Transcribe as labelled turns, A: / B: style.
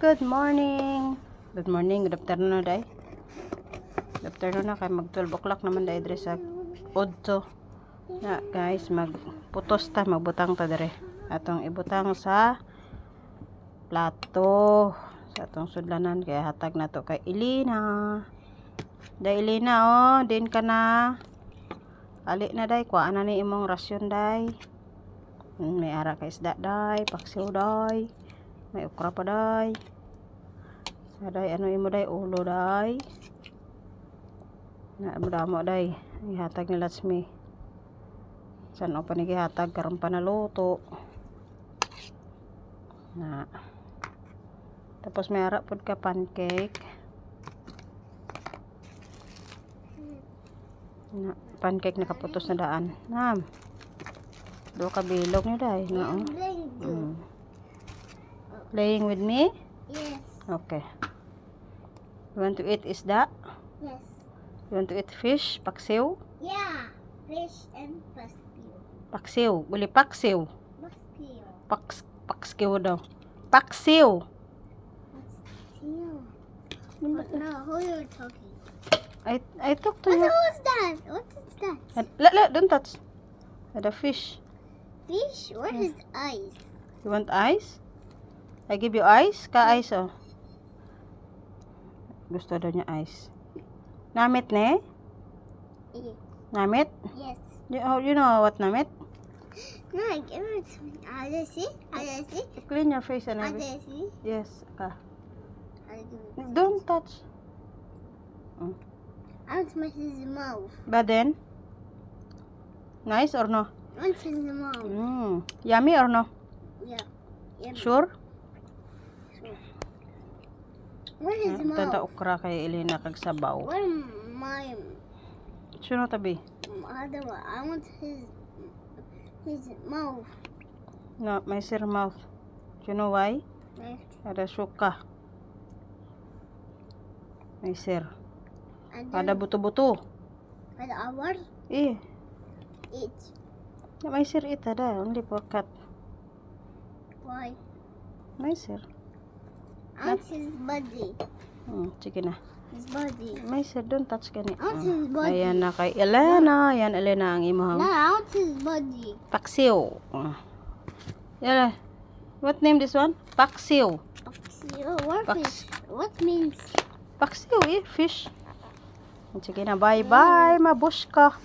A: Good morning. Good morning, good afternoon na day. Good afternoon na kay mag 12 o'clock naman day dire sa Odto. Na guys, magputos ta, magbutang ta dire. Atong ibutang sa plato sa atong sudlanan kay hatag na to kay Elena. Day Elena oh, din ka na. Ali na day, kuha na ni imong rasyon day. May ara ka isda day, paksiw day. May okra pa day. Aday, ano imo day, ulo day. Na mo day. Ihatag ni Latsmi. San o pa ni gihatag karon pa naluto. Na. Tapos may ara pud ka pancake. Na, pancake nakaputos na daan. Nam. Do ka bilog ni day, na oh. Playing with me?
B: Yes.
A: Okay. You want to eat isda?
B: Yes.
A: You want to eat fish? Paksiw?
B: Yeah. Fish and paskiw.
A: Paksiw. Uli paksiw.
B: Paskiw.
A: Paksiw daw. Paksiw.
B: Paskiw. No, who are you talking?
A: I talk to you.
B: What is that? What is that?
A: Don't touch. The fish.
B: Fish? Where is ice?
A: You want ice? I give you ice? Ka-ice oh. Gusto daw niya ice. Namit ne?
B: Yeah.
A: Namit?
B: Yes.
A: You know what namit?
B: No, give it to me. See? See?
A: Clean your face and everything.
B: See?
A: Yes. Ka.
B: I do.
A: Don't touch.
B: I want to make his mouth.
A: But then? Nice or no?
B: I want his mouth.
A: Yummy or no?
B: Yeah. Yeah.
A: Sure?
B: Where is his
A: Tanda
B: mouth?
A: okra kay Elena kag sabaw.
B: Where my
A: Sino tabi?
B: other one? I want his mouth.
A: No, may sir mouth. You know why?
B: Left.
A: Ada suka. May sir.
B: And
A: Ada
B: then
A: buto-buto.
B: with our
A: Eh,
B: eat.
A: may sir ita da. Only for cat.
B: Why?
A: May sir.
B: I want his body.
A: Sige na.
B: His body.
A: May sir, don't touch gani.
B: I want his body.
A: Ayan na kay Elena. Ayan, Elena ang imong
B: No, I want his body.
A: paksiw. Yan. What name this one? Paksiw.
B: What fish? What means?
A: Paksiw eh, fish. Sige na, bye-bye. Mabush ka.